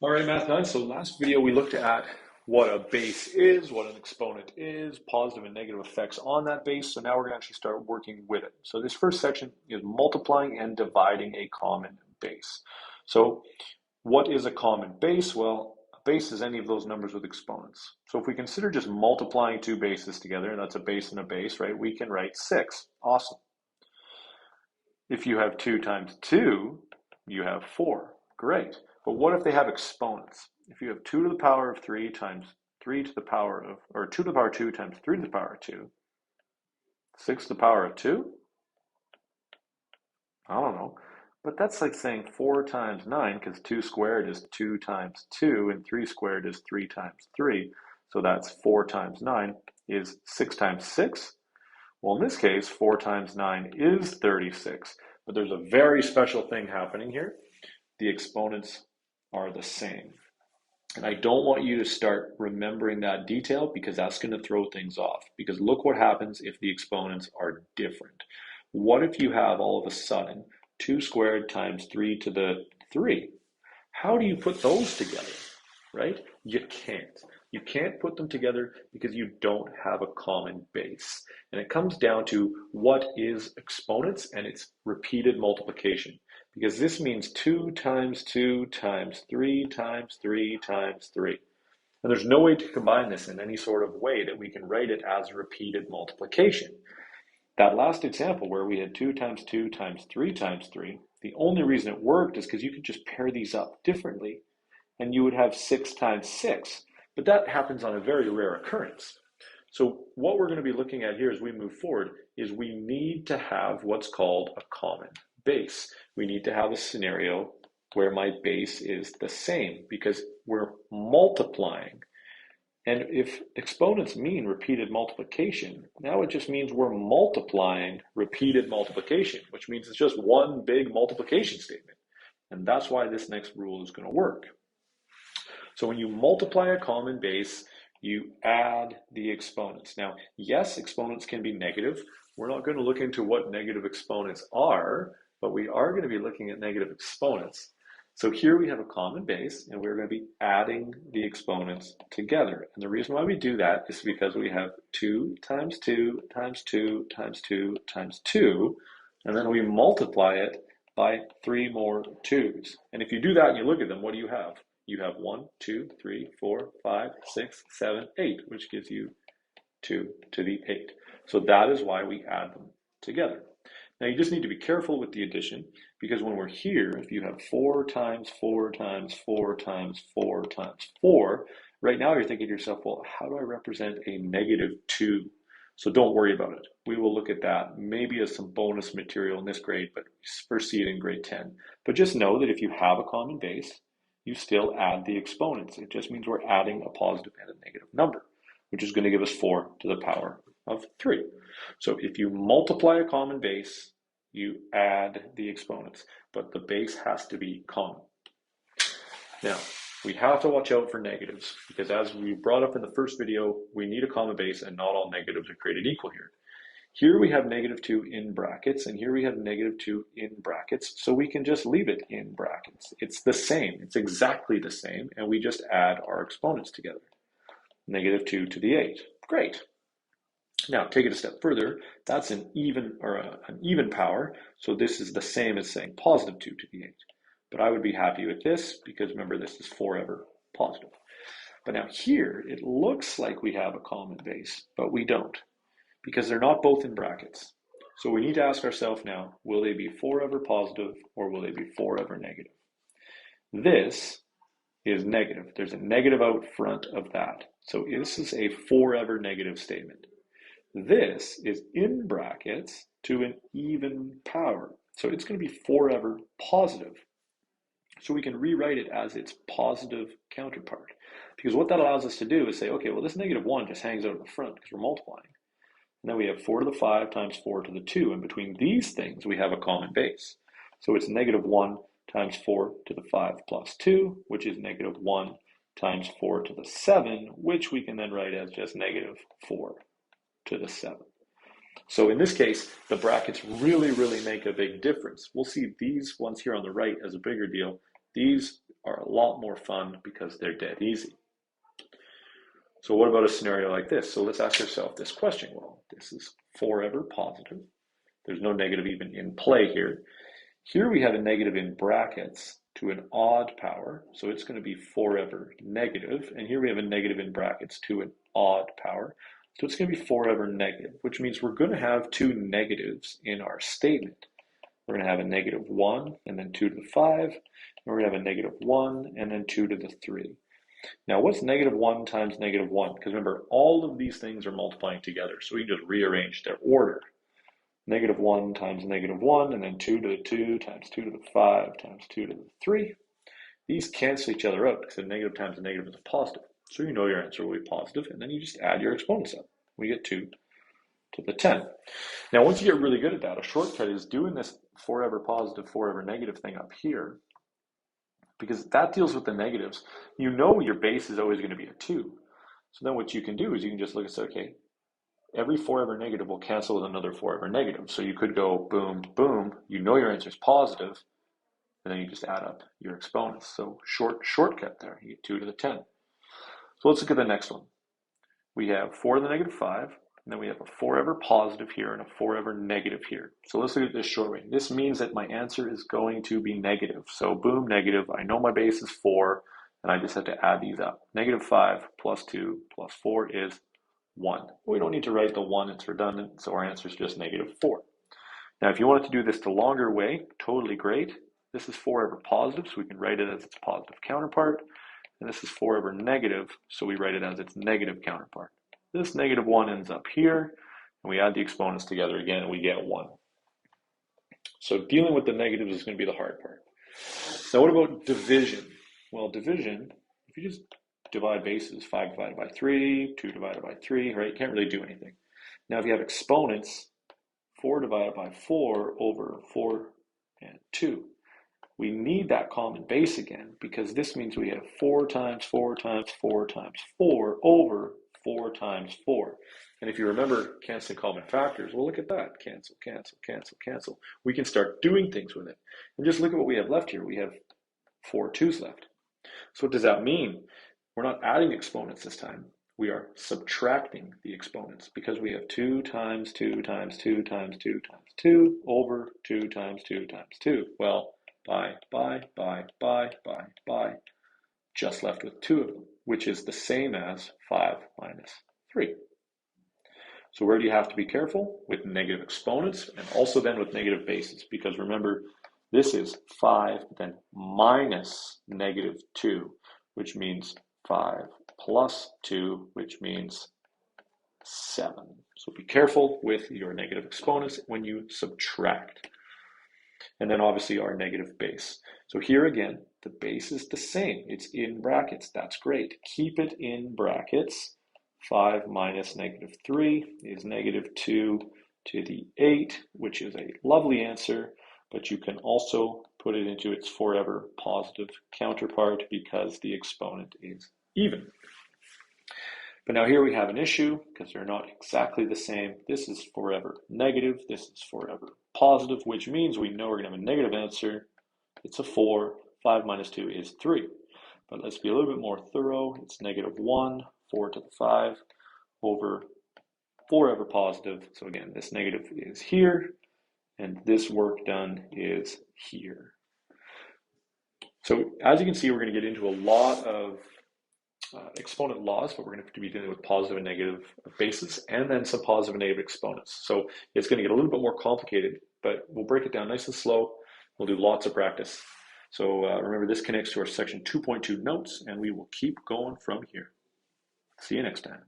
All right, Math 9. So last video we looked at what a base is, what an exponent is, positive and negative effects on that base. So now we're going to actually start working with it. So this first section is multiplying and dividing a common base. So what is a common base? Well, a base is any of those numbers with exponents. So if we consider just multiplying two bases together, and that's a base and a base, right? We can write 6. Awesome. If you have 2 times 2, you have 4. Great. But what if they have exponents? If you have 2 to the power of 3 times 3 to the power of, or 2 to the power of 2 times 3 to the power of 2, 6 to the power of 2? I don't know. But that's like saying 4 times 9, because 2 squared is 2 times 2, and 3 squared is 3 times 3. So that's 4 times 9 is 6 times 6. Well, in this case, 4 times 9 is 36. But there's a very special thing happening here. The exponents are the same. And I don't want you to start remembering that detail because that's going to throw things off. Because look what happens if the exponents are different. What if you have all of a sudden 2 squared times 3 to the 3? How do you put those together, right? You can't. You can't put them together because you don't have a common base. And it comes down to what is exponents, and it's repeated multiplication. Because this means 2 times 2 times 3 times 3 times 3. And there's no way to combine this in any sort of way that we can write it as repeated multiplication. That last example where we had 2 times 2 times 3 times 3, the only reason it worked is because you could just pair these up differently and you would have 6 times 6. But that happens on a very rare occurrence. So what we're going to be looking at here as we move forward is we need to have what's called a common base. We need to have a scenario where my base is the same because we're multiplying. And if exponents mean repeated multiplication, now it just means we're multiplying repeated multiplication, which means it's just one big multiplication statement. And that's why this next rule is going to work. So when you multiply a common base, you add the exponents. Now, yes, exponents can be negative. We're not going to look into what negative exponents are, but we are going to be looking at negative exponents. So here we have a common base, and we're going to be adding the exponents together. And the reason why we do that is because we have 2 times 2 times 2 times 2 times 2, and then we multiply it by 3 more 2's. And if you do that and you look at them, what do you have? You have 1, 2, 3, 4, 5, 6, 7, 8, which gives you 2 to the 8. So that is why we add them together. Now you just need to be careful with the addition because when we're here, if you have 4 times 4 times 4 times 4 times 4, right now you're thinking to yourself, well, how do I represent a negative 2? So don't worry about it. We will look at that maybe as some bonus material in this grade, but first see it in grade 10. But just know that if you have a common base, you still add the exponents. It just means we're adding a positive and a negative number, which is going to give us 4 to the power of 3. So if you multiply a common base, you add the exponents, but the base has to be common. Now, we have to watch out for negatives because as we brought up in the first video, we need a common base and not all negatives are created equal here. Here we have negative 2 in brackets, and here we have negative 2 in brackets, so we can just leave it in brackets. It's the same. It's exactly the same, and we just add our exponents together. Negative 2 to the 8. Great. Now, take it a step further. That's an even power, so this is the same as saying positive 2 to the 8. But I would be happy with this because remember, this is forever positive. But now here, it looks like we have a common base, but we don't, because they're not both in brackets. So we need to ask ourselves now, will they be forever positive or will they be forever negative? This is negative. There's a negative out front of that. So this is a forever negative statement. This is in brackets to an even power. So it's going to be forever positive. So we can rewrite it as its positive counterpart. Because what that allows us to do is say, okay, well, this negative 1 just hangs out in the front because we're multiplying. And then we have 4 to the 5 times 4 to the 2. And between these things, we have a common base. So it's negative 1 times 4 to the 5 plus 2, which is negative 1 times 4 to the 7, which we can then write as just negative 4 to the 7. So in this case, the brackets really make a big difference. We'll see these ones here on the right as a bigger deal. These are a lot more fun because they're dead easy. So what about a scenario like this? So let's ask ourselves this question. Well, this is forever positive. There's no negative even in play here. Here we have a negative in brackets to an odd power, so it's going to be forever negative. And here we have a negative in brackets to an odd power, so it's going to be forever negative, which means we're going to have two negatives in our statement. We're going to have a negative 1 and then 2 to the 5, and we're going to have a negative 1 and then 2 to the 3. Now, what's negative 1 times negative 1? Because remember, all of these things are multiplying together, so we can just rearrange their order. Negative 1 times negative 1, and then 2 to the 2 times 2 to the 5 times 2 to the 3. These cancel each other out because a negative times a negative is a positive. So you know your answer will be positive, and then you just add your exponents up. We get 2 to the 10. Now, once you get really good at that, a shortcut is doing this forever positive, forever negative thing up here, because that deals with the negatives. You know your base is always going to be a 2. So then what you can do is you can just look and say, okay, every forever negative will cancel with another forever negative. So you could go boom, boom. You know your answer is positive, and then you just add up your exponents. So shortcut there. You get 2 to the 10. So let's look at the next one. We have 4 to the negative 5, and then we have a forever positive here and a forever negative here. So let's look at this short way. This means that my answer is going to be negative. So boom, negative. I know my base is 4, and I just have to add these up. Negative 5 plus 2 plus 4 is 1. We don't need to write the 1, it's redundant, so our answer is just negative 4. Now, if you wanted to do this the longer way, totally great. This is forever positive, so we can write it as its positive counterpart. And this is forever negative, so we write it as its negative counterpart. This negative 1 ends up here, and we add the exponents together again, and we get 1. So dealing with the negatives is going to be the hard part. Now, what about division? Well, division, if you just divide bases, 5 divided by 3, 2 divided by 3, right? You can't really do anything. Now, if you have exponents, 4 divided by 4 over 4 and 2. We need that common base again because this means we have 4 times 4 times 4 times 4 over 4 times 4. And if you remember canceling common factors, well, look at that. Cancel, cancel, cancel, cancel. We can start doing things with it. And just look at what we have left here. We have 4 2's left. So what does that mean? We're not adding exponents this time. We are subtracting the exponents because we have 2 times 2 times 2 times 2 times 2 over 2 times 2 times 2. Well, by, just left with 2 of them, which is the same as 5 minus 3. So where do you have to be careful? With negative exponents and also then with negative bases, because remember, this is 5 then minus negative 2, which means 5 plus 2, which means 7. So be careful with your negative exponents when you subtract. And then obviously our negative base. So here again, the base is the same. It's in brackets. That's great. Keep it in brackets. 5 minus negative 3 is negative 2 to the 8, which is a lovely answer, but you can also put it into its forever positive counterpart because the exponent is even. But now here we have an issue because they're not exactly the same. This is forever negative. This is forever positive, which means we know we're going to have a negative answer. It's a 4. 5 minus 2 is 3. But let's be a little bit more thorough. It's negative 1, 4 to the 5 over forever positive. So again, this negative is here, and this work done is here. So as you can see, we're going to get into a lot of exponent laws, but we're going to be dealing with positive and negative bases and then some positive and negative exponents. So it's going to get a little bit more complicated, but we'll break it down nice and slow. We'll do lots of practice. So remember, this connects to our section 2.2 notes, and we will keep going from here. See you next time.